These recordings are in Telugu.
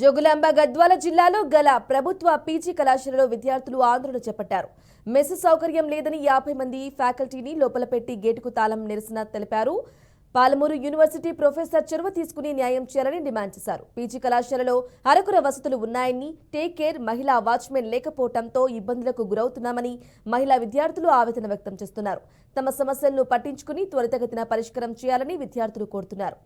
జోగులాంబ గద్వాల జిల్లాలో గల ప్రభుత్వ పీజీ కళాశాలలో విద్యార్థులు ఆందోళన చేపట్టారు. మెస్ సౌకర్యం లేదని 50 మంది ఫ్యాకల్టీని లోపల పెట్టి గేటుకు తాళం నిరసన తెలిపారు. పాలమూరు యూనివర్సిటీ ప్రొఫెసర్ చొరవ తీసుకుని న్యాయం చేయాలని డిమాండ్ చేశారు. పీజీ కళాశాలలో అరకుర వసతులు ఉన్నాయని, టేక్ కేర్ మహిళా వాచ్మెన్ లేకపోవడంతో ఇబ్బందులకు గురవుతున్నామని మహిళా విద్యార్థులు ఆవేదన వ్యక్తం చేస్తున్నారు. తమ సమస్యలను పట్టించుకుని త్వరితగతిన పరిష్కారం చేయాలని విద్యార్థులు కోరుతున్నారు.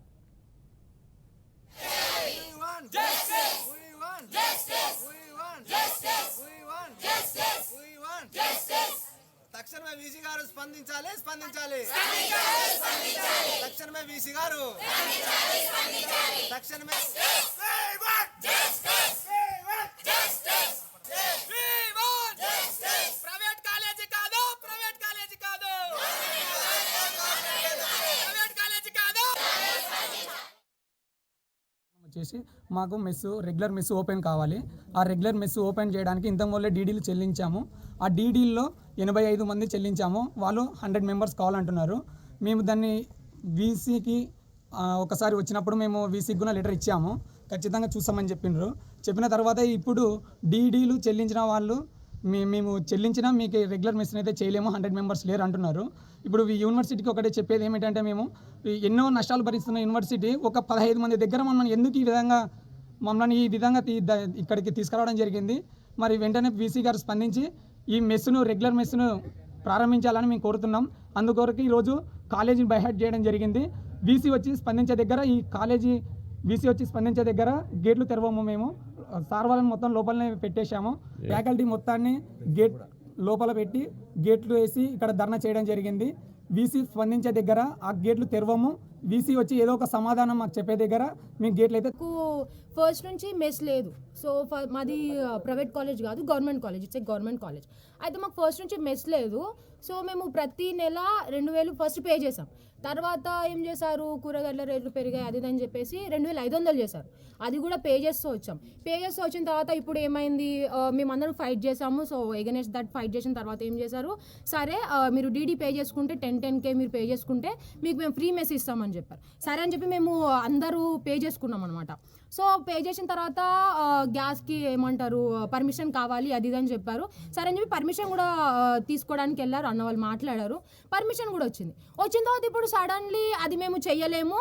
తక్షణమే వీసీ గారు స్పందించాలి. తక్షణమే వీసీ గారు తక్షణమే వచ్చేసి మాకు రెగ్యులర్ మెస్ ఓపెన్ కావాలి. ఆ రెగ్యులర్ మెస్ ఓపెన్ చేయడానికి ఇంతకుముందే డీడీలు చెల్లించాము. ఆ డీడీల్లో 85 మంది చెల్లించాము. వాళ్ళు 100 మెంబర్స్ కావాలంటున్నారు. మేము దాన్ని వీసీకి ఒకసారి వచ్చినప్పుడు మేము వీసీకి కూడా లెటర్ ఇచ్చాము. ఖచ్చితంగా చూస్తామని చెప్పిన తర్వాత ఇప్పుడు డీడీలు చెల్లించిన వాళ్ళు మేము చెల్లించినా మీకు రెగ్యులర్ మెస్ని అయితే చేయలేము, 100 మెంబర్స్ లేరు అంటున్నారు. ఇప్పుడు యూనివర్సిటీకి ఒకటే చెప్పేది ఏమిటంటే, మేము ఎన్నో నష్టాలు భరిస్తున్న యూనివర్సిటీ ఒక 15 మంది దగ్గర ఎందుకు మమ్మల్ని ఈ విధంగా ఇక్కడికి తీసుకురావడం జరిగింది. మరి వెంటనే వీసీ గారు స్పందించి ఈ రెగ్యులర్ మెస్సును ప్రారంభించాలని మేము కోరుతున్నాం. అందుకొరకు ఈరోజు కాలేజీని బైహాట్ చేయడం జరిగింది. వీసీ వచ్చి స్పందించే దగ్గర గేట్లు తెరవము. మేము సార్ వాళ్ళని మొత్తం లోపలనే పెట్టేశాము. ఫ్యాకల్టీ మొత్తాన్ని గేట్ లోపల పెట్టి గేట్లు వేసి ఇక్కడ ధర్నా చేయడం జరిగింది. వీసీ స్పందించే దగ్గర ఆ గేట్లు తెరవము. వీసీ వచ్చి ఏదో ఒక సమాధానం మాకు చెప్పే దగ్గర మేము గేట్లు అయితే ఫస్ట్ నుంచి మెస్ లేదు. సో మాది ప్రైవేట్ కాలేజ్ కాదు, government college. It's a government college. అయితే మాకు ఫస్ట్ నుంచి మెస్ లేదు. సో మేము ప్రతి నెల 2000 ఫస్ట్ పే చేసాం. తర్వాత ఏం చేశారు, కూరగాయల రేట్లు పెరిగాయి అది అని చెప్పేసి 2500 చేశారు. అది కూడా పే చేస్తూ వచ్చిన తర్వాత ఇప్పుడు ఏమైంది, మేమందరం ఫైట్ చేసాము. సో ఎగనెస్ట్ దట్ ఫైట్ చేసిన తర్వాత ఏం చేశారు, సరే మీరు డీడీ పే చేసుకుంటే 10K మీరు పే చేసుకుంటే మీకు మేము ఫ్రీ మెస్ ఇస్తామని చెప్పారు. సరే అని చెప్పి మేము అందరూ పే చేసుకున్నాం అనమాట. సో పే చేసిన తర్వాత గ్యాస్కి ఏమంటారు పర్మిషన్ కావాలి అది అని చెప్పారు. సరే అని చెప్పి పర్మిషన్ కూడా తీసుకోవడానికి వెళ్ళారు, అన్న వాళ్ళు మాట్లాడారు. పర్మిషన్ కూడా వచ్చిన తర్వాత ఇప్పుడు సడన్లీ అది మేము చెయ్యలేము,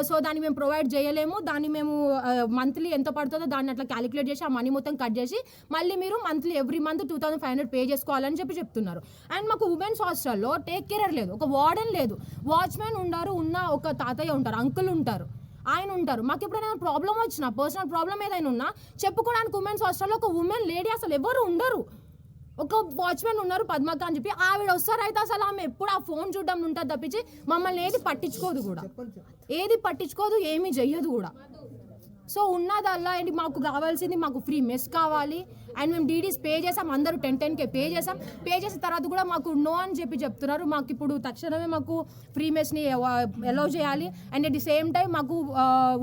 సో దాన్ని మేము ప్రొవైడ్ చేయలేము, దాన్ని మేము మంత్లీ ఎంత పడుతుందో దాన్ని అట్లా క్యాలిక్యులేట్ చేసి ఆ మనీ మొత్తం కట్ చేసి మళ్ళీ మీరు మంత్లీ ఎవ్రీ మంత్ 2500 పే చేసుకోవాలని చెప్తున్నారు. అండ్ మాకు ఉమెన్స్ హాస్టల్లో టేక్ కేర్ లేదు, ఒక వార్డెన్ లేదు, వాచ్మెన్ ఒక తాతయ్య ఉంటారు, అంకుల్ ఉంటారు, ఆయన ఉంటారు. మాకు ఎప్పుడైనా ప్రాబ్లం వచ్చినా, పర్సనల్ ప్రాబ్లం ఏదైనా ఉన్నా చెప్పుకోవడానికి ఉమెన్స్ హాస్టల్లో ఒక ఉమెన్ లేడీ అసలు ఎవరు ఉండరు. ఒక వాచ్మెన్ ఉన్నారు పద్మక్క అని చెప్పి, ఆవిడ వస్తారు. అయితే అసలు ఆమె ఎప్పుడు ఆ ఫోన్ చూడడం ఉంటుంది తప్పించి మమ్మల్ని ఏది పట్టించుకోదు, ఏమీ చెయ్యదు కూడా. సో ఉన్నదల్లా ఏంటి, మాకు కావాల్సింది మాకు ఫ్రీ మెస్ కావాలి. అండ్ మేము డీడీస్ పే చేసాం, అందరూ 10K పే చేసిన తర్వాత కూడా మాకు నో అని చెప్తున్నారు. మాకు ఇప్పుడు తక్షణమే మాకు ఫ్రీ మెస్ని అలౌ చేయాలి. And at the same time మాకు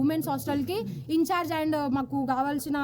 ఉమెన్స్ హాస్టల్కి ఇన్ఛార్జ్ అండ్ మాకు కావాల్సిన